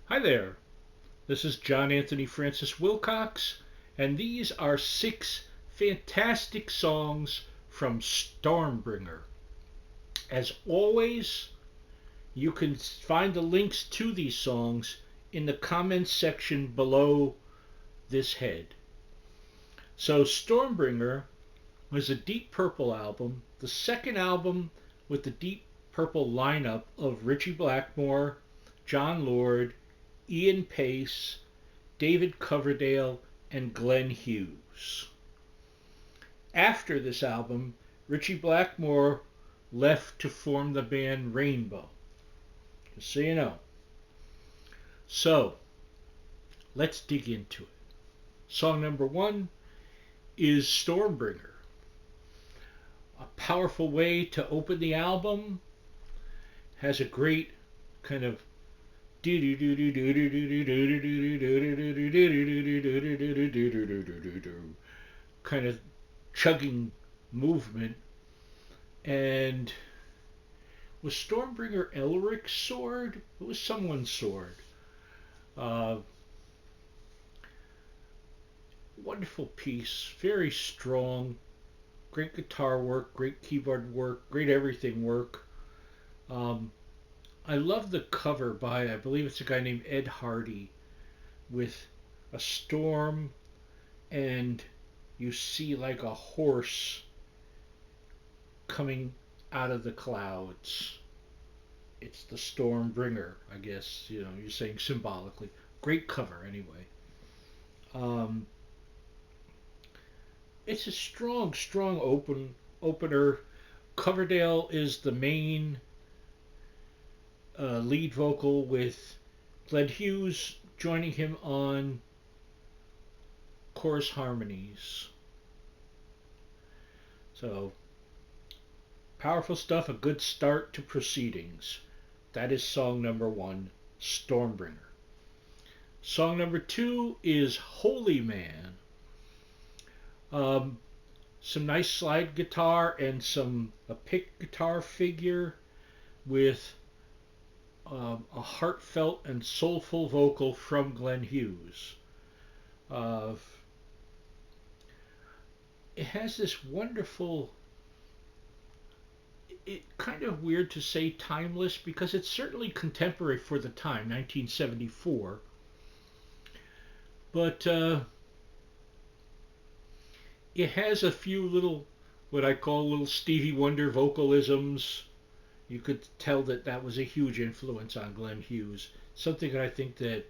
Hi there, this is John Anthony Francis Wilcox, and these are six fantastic songs from Stormbringer. As always, you can find the links to these songs in the comments section below this head. So, Stormbringer was a Deep Purple album, the second album with the Deep Purple lineup of Ritchie Blackmore, Jon Lord, Ian Paice, David Coverdale, and Glenn Hughes. After this album, Ritchie Blackmore left to form the band Rainbow, just so you know. So, let's dig into it. Song number one is Stormbringer. A powerful way to open the album, has a great kind of kind of chugging movement. And was Stormbringer Elric's sword? It was someone's sword. Uh, Wonderful piece, very strong, great guitar work, great keyboard work, great everything work. Um, I love the cover by, I believe it's a guy named Ed Hardy, with a storm, and you see like a horse coming out of the clouds. It's the Stormbringer, I guess, you're saying symbolically. Great cover, anyway. Um, it's a strong, strong opener. Coverdale is the main lead vocal, with Glenn Hughes joining him on chorus harmonies. So, powerful stuff, a good start to proceedings. That is song number one, Stormbringer. Song number two is Holy Man. Um, some nice slide guitar and a pick guitar figure with a heartfelt and soulful vocal from Glenn Hughes. Uh, it has this wonderful, it kind of weird to say timeless, because it's certainly contemporary for the time, 1974. But it has a few little, what I call little Stevie Wonder vocalisms. You could tell that that was a huge influence on Glenn Hughes. Something that I think that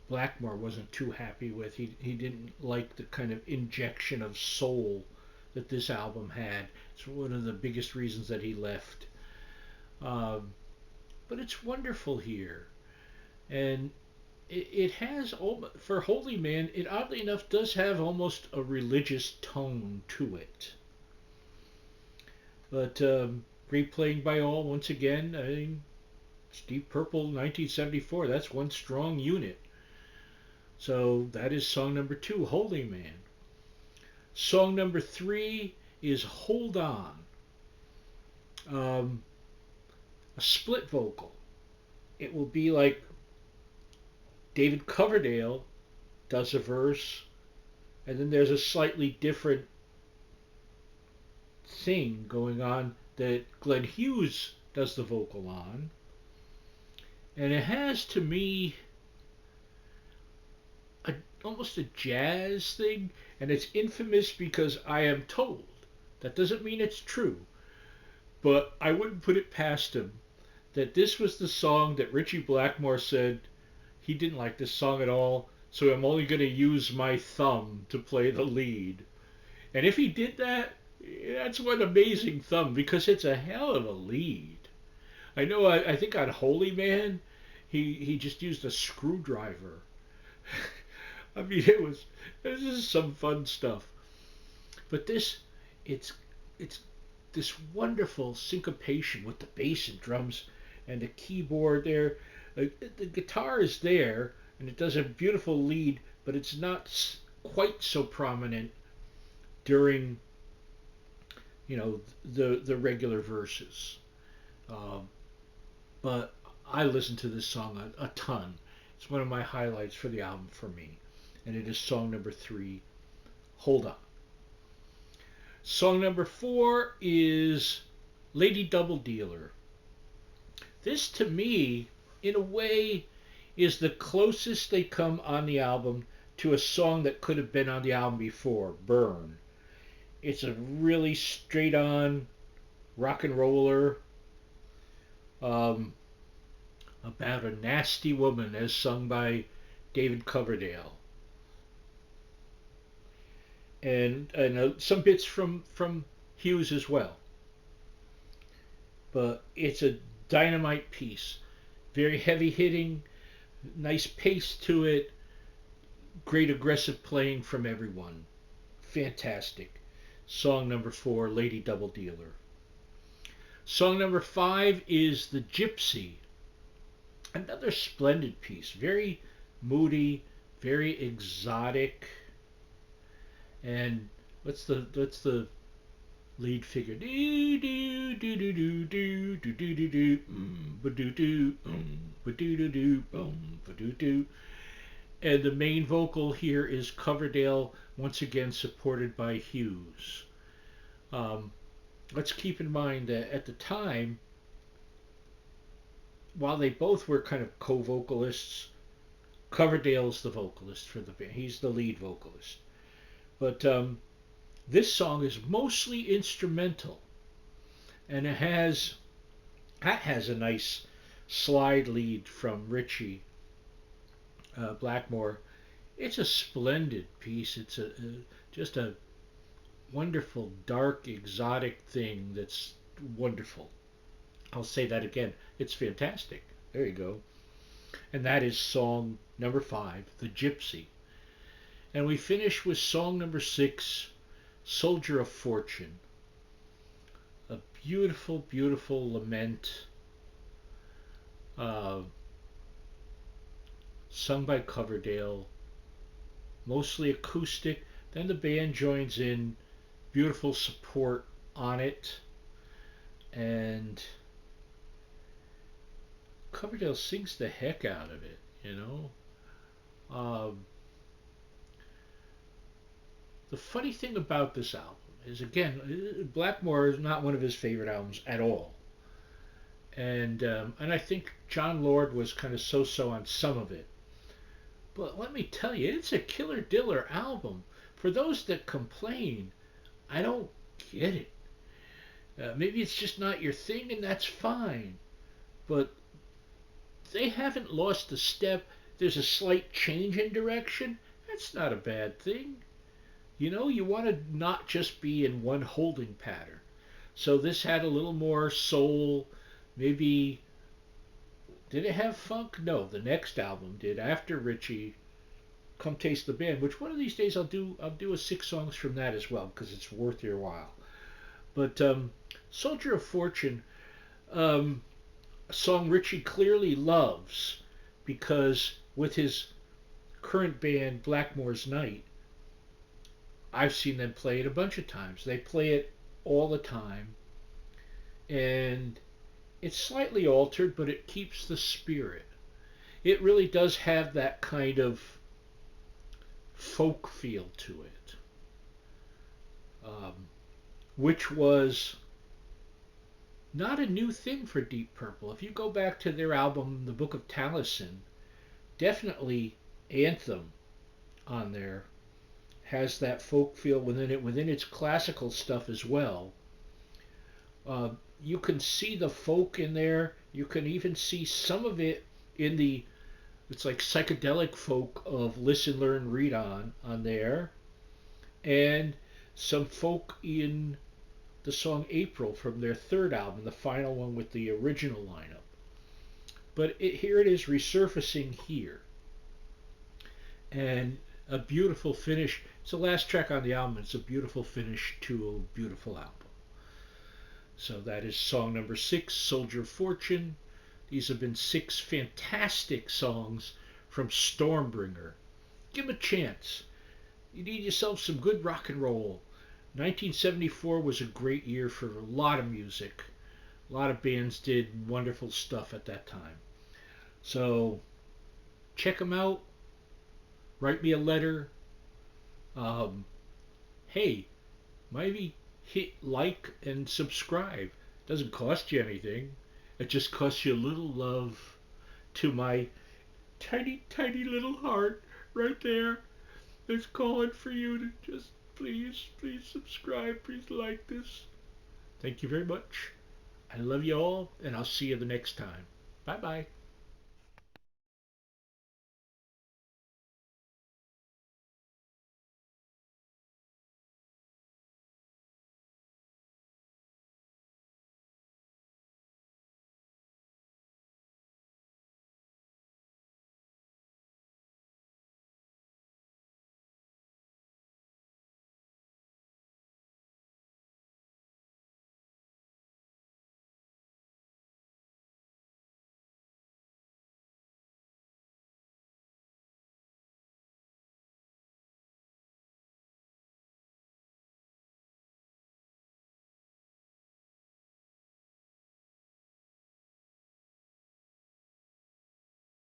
Blackmore wasn't too happy with. He didn't like the kind of injection of soul that this album had. It's one of the biggest reasons that he left. Um, but it's wonderful here. And it has, for Holy Man, it oddly enough does have almost a religious tone to it. But great playing by all once again. I mean, Deep Purple 1974, that's one strong unit. So that is song number two, Holy Man. Song number three is Hold On. Um, a split vocal. It will be like David Coverdale does a verse, and then there's a slightly different thing going on that Glenn Hughes does the vocal on. And it has, to me, a, almost a jazz thing, and it's infamous because I am told, that doesn't mean it's true, but I wouldn't put it past him, that this was the song that Ritchie Blackmore said he didn't like this song at all, so I'm only going to use my thumb to play the lead. And if he did that, that's one amazing thumb, because it's a hell of a lead. I know, I think on Holy Man, he just used a screwdriver. I mean, this is some fun stuff. But it's this wonderful syncopation with the bass and drums and the keyboard there. The guitar is there, and it does a beautiful lead, but it's not quite so prominent during, the regular verses. Um, but I listen to this song a ton. It's one of my highlights for the album for me. And it is song number 3, Hold On. Song number 4 is Lady Double Dealer. This, to me, in a way, is the closest they come on the album to a song that could have been on the album before, Burn. It's a really straight-on rock and roller about a nasty woman, as sung by David Coverdale. And some bits from Hughes as well. But it's a dynamite piece. Very heavy hitting, nice pace to it, great aggressive playing from everyone. Fantastic. Song number 4, Lady Double Dealer. Song number 5 is The Gypsy. Another splendid piece. Very moody, very exotic. And what's the lead figure? Do do do do do do do do do do ba do do ba do do do ba do do. And the main vocal here is Coverdale, once again supported by Hughes. Let's keep in mind that at the time, while they both were kind of co-vocalists, Coverdale's the vocalist for the band. He's the lead vocalist. But this song is mostly instrumental, and that has a nice slide lead from Richie Blackmore. It's a splendid piece. It's just a wonderful, dark, exotic thing that's wonderful. I'll say that again. It's fantastic. There you go. And that is song number 5, The Gypsy. And we finish with song number 6, Soldier of Fortune. A beautiful, beautiful lament sung by Coverdale, mostly acoustic. Then the band joins in, beautiful support on it, and Coverdale sings the heck out of it, you know. The funny thing about this album is, again, Blackmore is not one of his favorite albums at all. And I think John Lord was kind of so-so on some of it. But let me tell you, it's a killer diller album. For those that complain, I don't get it. Maybe it's just not your thing, and that's fine. But they haven't lost a step. There's a slight change in direction. That's not a bad thing. You know, you want to not just be in one holding pattern. So this had a little more soul. Maybe, did it have funk? No, the next album did. After Richie, Come Taste the Band, which one of these days I'll do a 6 songs from that as well, because it's worth your while. But Soldier of Fortune, a song Richie clearly loves, because with his current band Blackmore's Night, I've seen them play it a bunch of times. They play it all the time, and it's slightly altered, but it keeps the spirit. It really does have that kind of folk feel to it, which was not a new thing for Deep Purple. If you go back to their album, The Book of Taliesin, definitely Anthem on there has that folk feel within it, within its classical stuff as well. You can see the folk in there. You can even see some of it in the, it's like psychedelic folk of Listen, Learn, Read on there. And some folk in the song April from their 3rd album, the final one with the original lineup. But here it is resurfacing here. And a beautiful finish. It's the last track on the album. It's a beautiful finish to a beautiful album. So that is song number 6, Soldier of Fortune. These have been 6 fantastic songs from Stormbringer. Give them a chance. You need yourself some good rock and roll. 1974 was a great year for a lot of music. A lot of bands did wonderful stuff at that time. So check them out. Write me a letter. Um, hey, maybe hit like and subscribe. Doesn't cost you anything. It just costs you a little love to my tiny, tiny little heart right there. It's calling for you to just please, please subscribe. Please like this. Thank you very much. I love you all, and I'll see you the next time. Bye bye.